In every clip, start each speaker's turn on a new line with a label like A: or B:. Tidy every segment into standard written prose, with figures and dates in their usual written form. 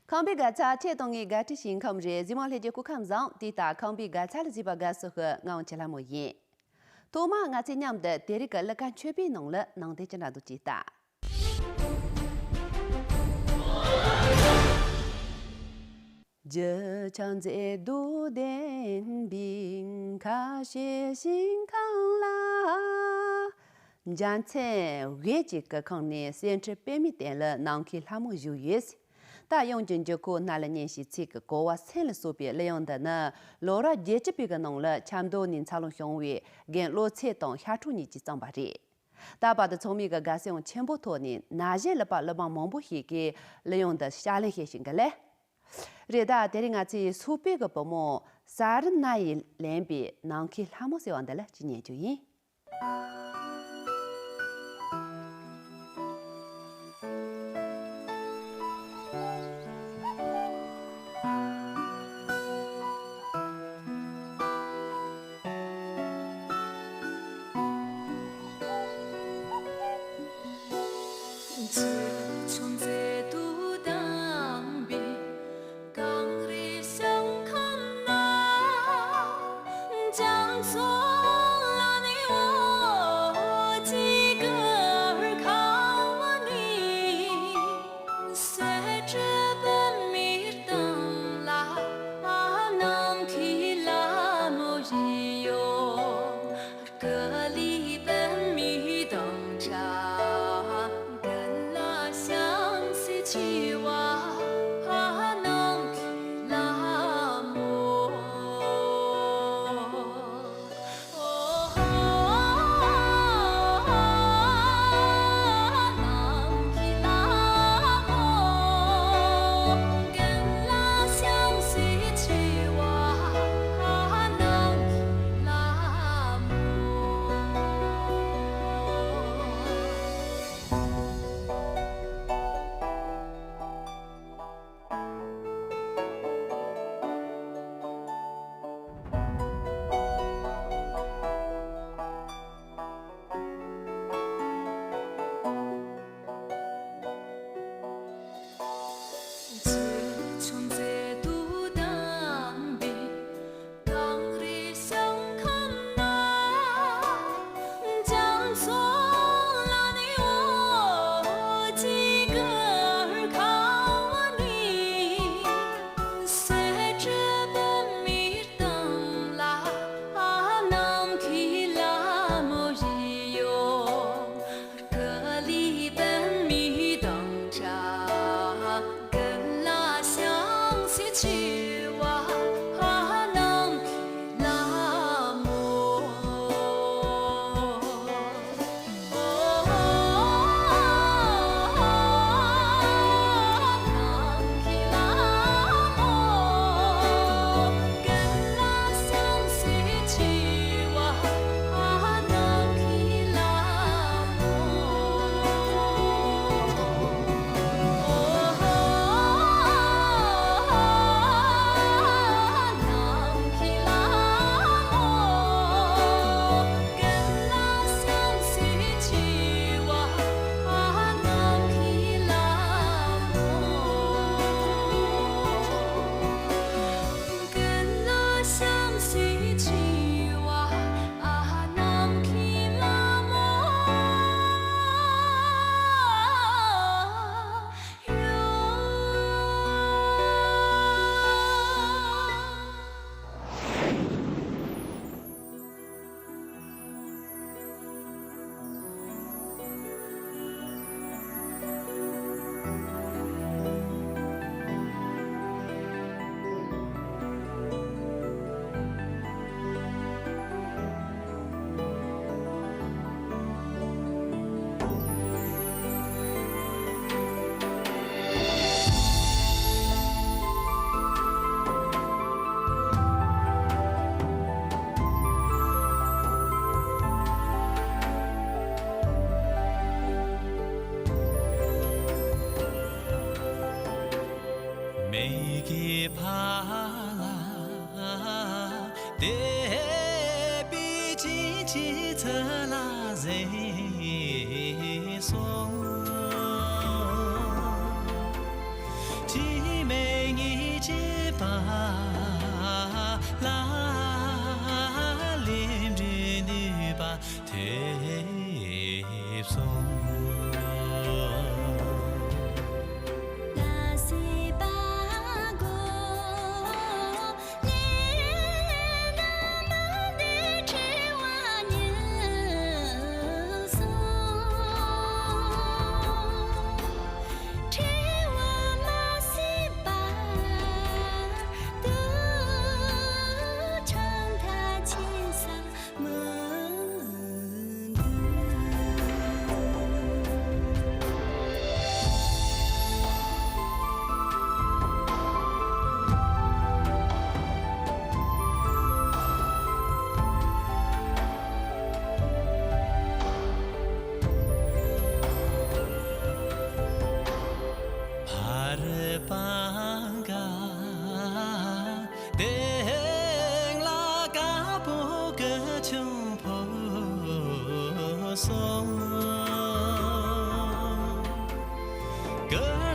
A: 康比嘎查铁东伊嘎提醒康日，今晚来就看上抵达康比嘎查的几把嘎适合俺吃了么嘢。多嘛俺这娘的第二个来看缺边弄了，能得这哪都记得。这场在都点兵卡些心康啦。将在外籍个康呢，先吃白米点了，能去他们有意思。大用针就过拿了年时这个国外产了所别利用的呢，老了也这边个弄了，差不多年差了雄伟，跟老菜当下出年纪长把的。大把的聪明个家用全部托年，哪些了把了帮忙不起给利用的下来些性个嘞？热大带领俺这苏北个部门，啥人那一两边能去他们希望的了，今年就赢。
B: 每个怕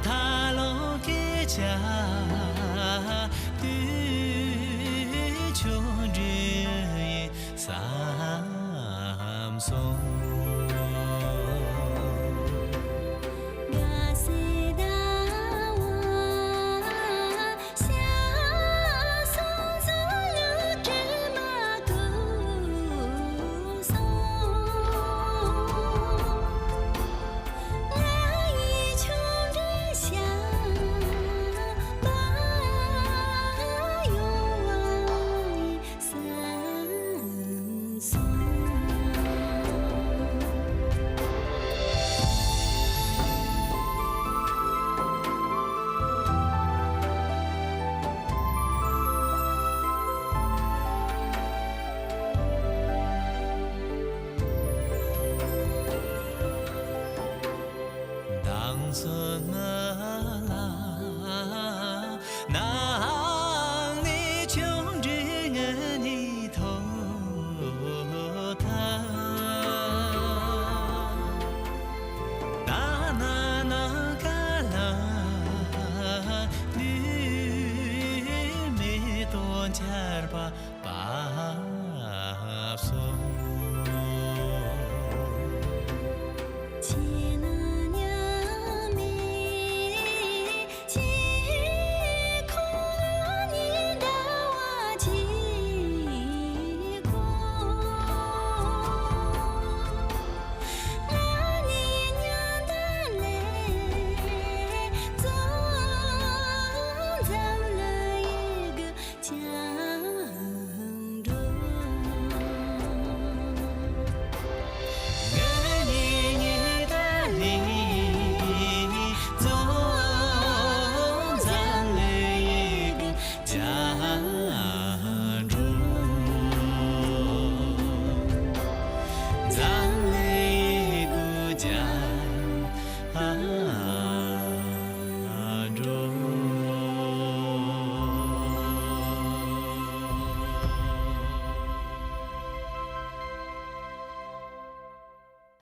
B: 他老给家的穷人三松。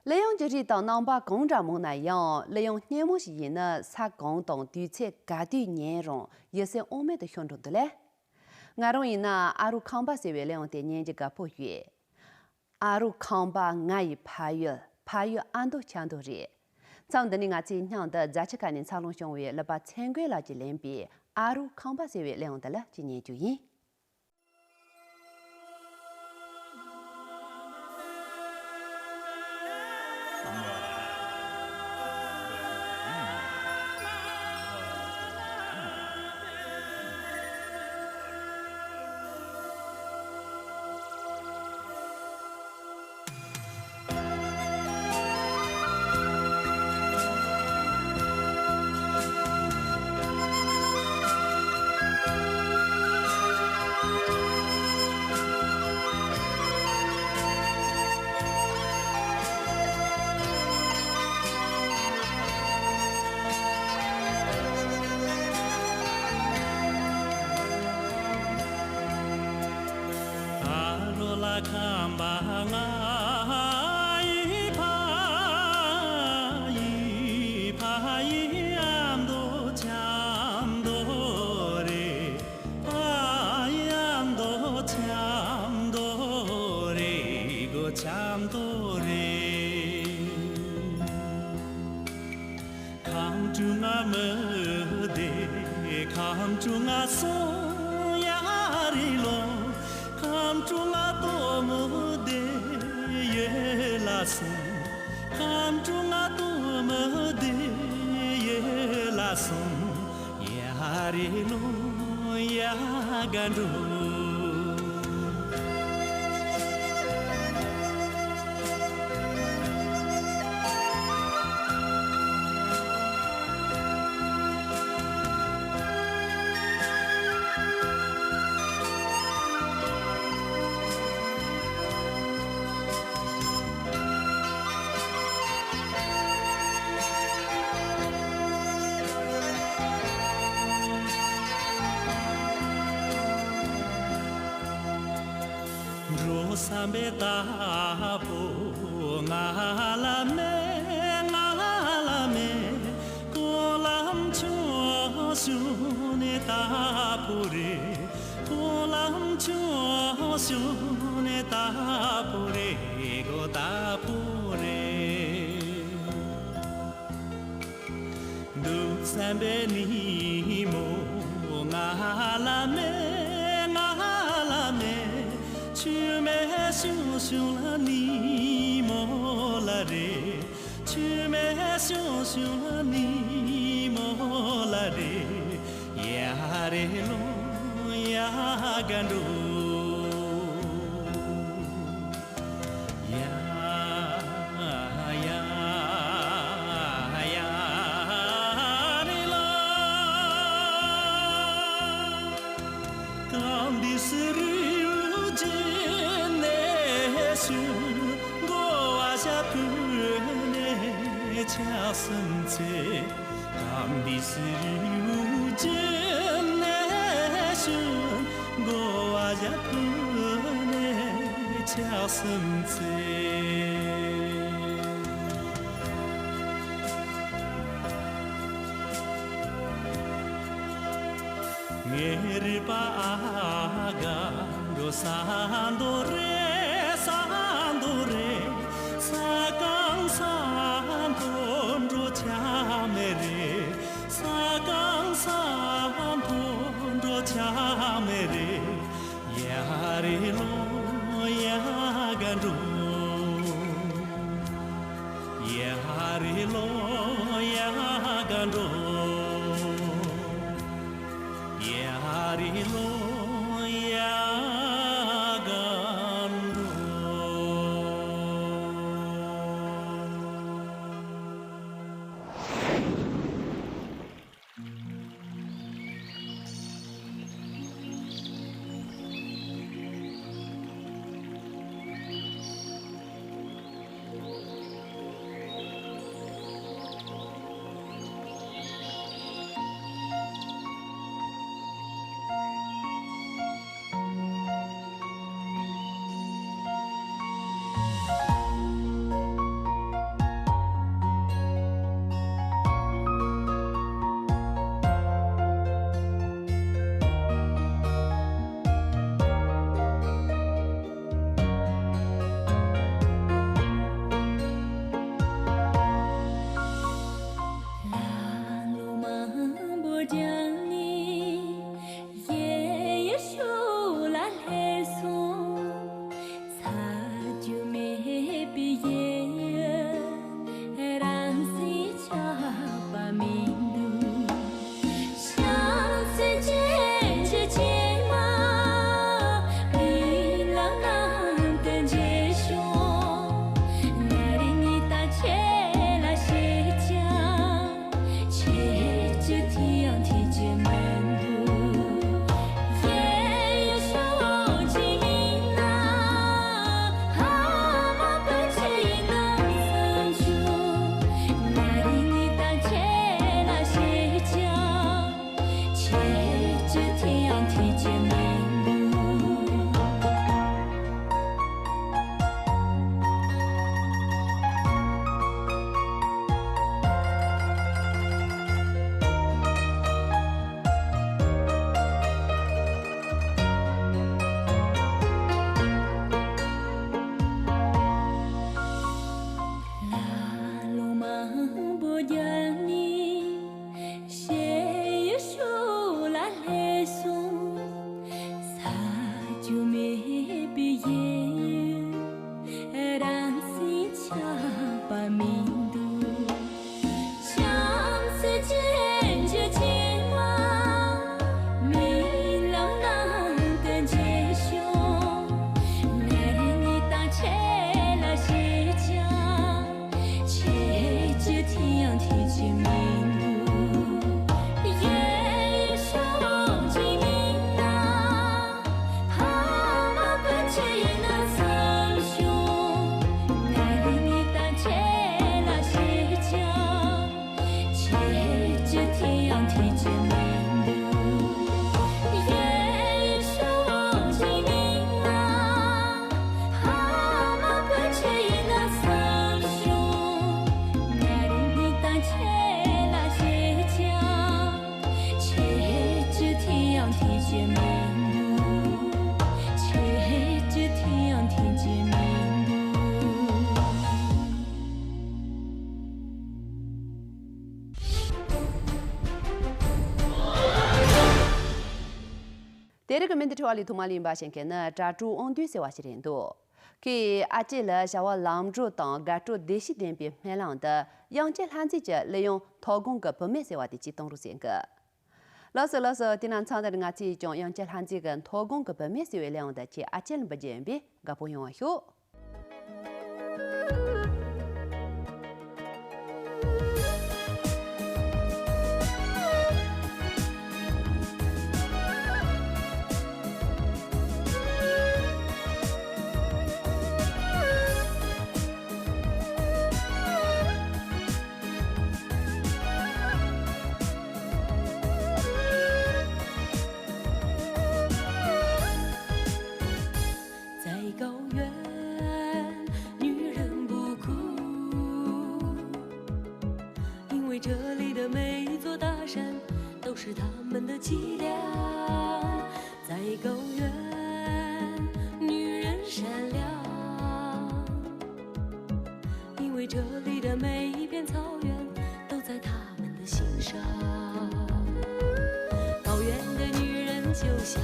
A: 利用就是到南巴工厂门那样，利用年末时呢，撒工当对策家对内容，也是我们的享受的嘞。我容易呢，阿鲁康巴是为了用的年纪个破月，阿鲁康巴我一爬月安都强多热。咱们的我今天的在这看年长龙兄弟，了把参观了这两边，阿鲁康巴是为了用的了，今年就赢。
B: sambe tapo ngalame kolam 大不嘞，波浪卷胸的大不嘞，个大不嘞，路三百里莫阿拉梅阿拉梅，去梅熊熊了你莫拉嘞。去梅熊熊了你莫拉嘞，呀嘞咯呀干咯，呀呀呀嘞咯，刚的是路真的是我阿下不。恰生在，当地是无尽的深，我阿家不能恰生在。我日巴阿嘎罗山多嘞，山多嘞，沙冈山。恰美嘞，沙冈山坡着恰美嘞，呀嘞咯呀干咯，呀嘞咯呀干咯，呀嘞咯呀。
C: 见面路，却只天涯天见面路。
A: 第二个问题是话里头嘛，林巴先看呢，抓住安对是话是人多。给阿姐了，像我兰州当家住电视电边买lang的，杨家汉子者利用掏工个不买是话的去当入先个。老师，今天唱的阿姐将杨家汉子跟掏工个不买是为量的，去阿姐不见边，个不用学。
C: 都是他们的脊梁，在高原，女人善良，因为这里的每一片草原都在他们的心上。高原的女人就像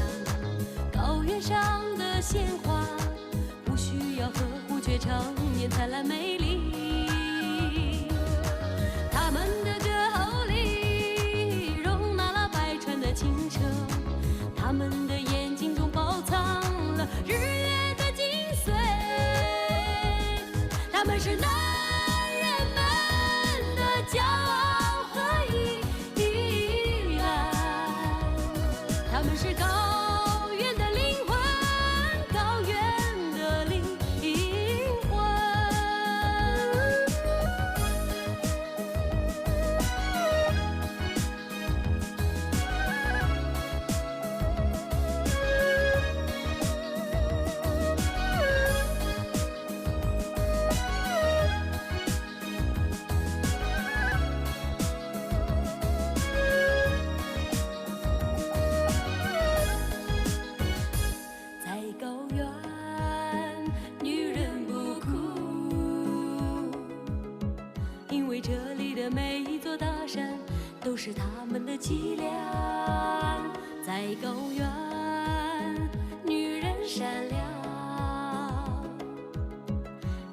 C: 高原上的鲜花，不需要呵护却常年灿烂美丽。他们的清澈，他们的眼睛中包藏了日月的精髓。他们是男人们的骄傲和依赖，他们是高原的灵魂，高原的灵魂。都是他们的脊梁，在高原，女人善良，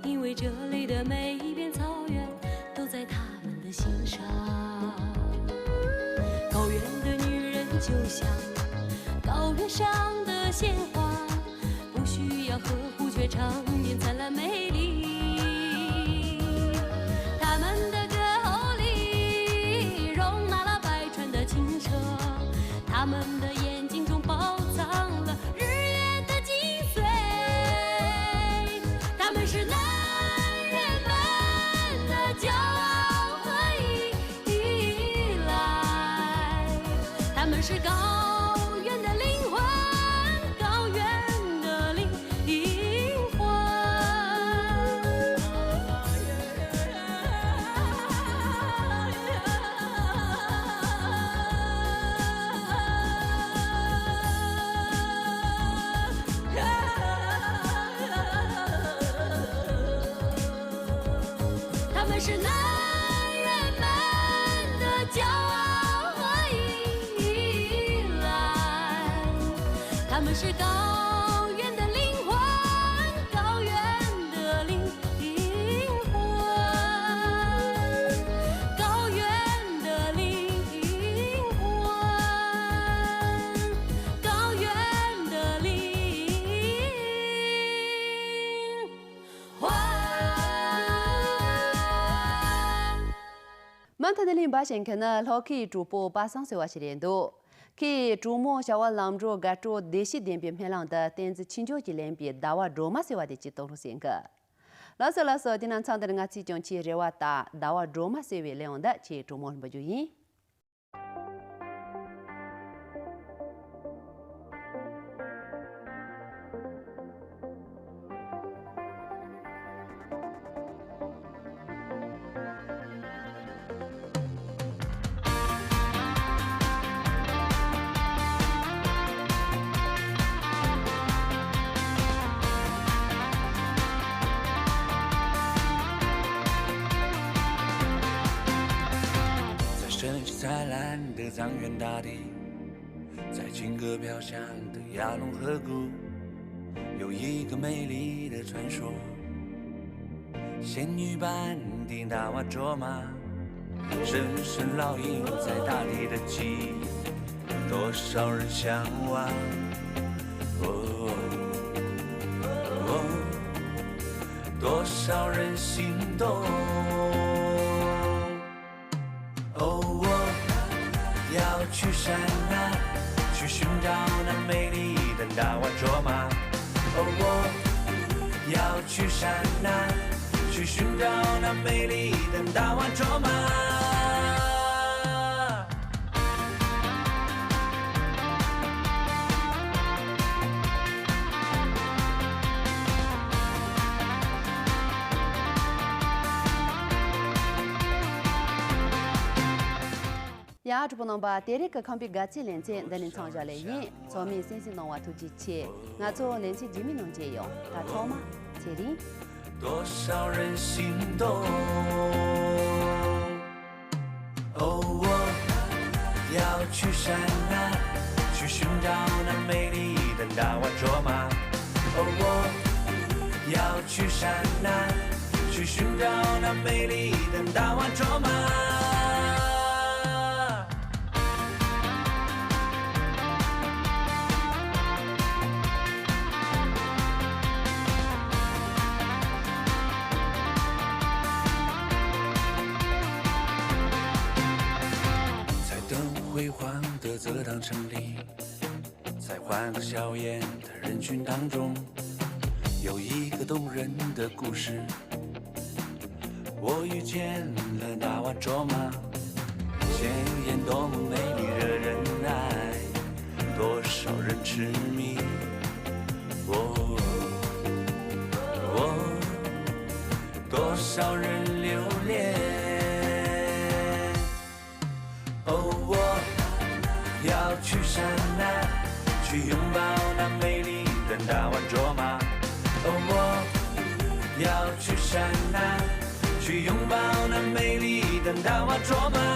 C: 因为这里的每一片草原都在他们的心上。高原的女人就像高原上的鲜花，不需要呵护却常年灿烂美丽。他们的他们的眼睛中包藏了日月的精髓。他们是男人们的骄傲和依赖，他们是高原的灵魂，高原的灵魂。是男人们的骄傲和依赖，他们是高原的灵魂，高原的灵魂，高原的灵魂，高原的灵魂。
A: 曼特的林巴先看呢，老去主播83岁话是连多，去周末小娃兰州家住电视电边片浪的电子青椒鸡连边大娃罗马是话的去东路先个。老师，今天唱的那其中去热话大娃罗马是为两的去周末不注意。
D: 的藏原大地，在情歌飘香的亚龙河谷，有一个美丽的传说。仙女般的纳瓦卓玛，深深烙印在大地的记忆，多少人向往。多少人心动？哦，我要去山南，去寻找那美丽的纳瓦卓玛。哦，我要去山南，去寻找那美丽的纳瓦卓玛。
A: 亚洲不能把第二个康比嘎起连接的人创下来因，聪明先生能话突击切，我做连接居民能借用，他错吗？这里。
D: 多少人心动？哦，我要去山南，去寻找那美丽的纳瓦卓玛。哦，我要去山南，去寻找那美丽的纳瓦卓玛。辉煌的泽堂城里，在欢和笑颜的人群当中，有一个动人的故事。我遇见了纳瓦卓玛，鲜艳多么美丽，惹人爱，多少人痴迷。多少人留恋。要去山南，去拥抱那美丽的纳瓦卓玛。哦，我要去山南，去拥抱那美丽的纳瓦卓玛。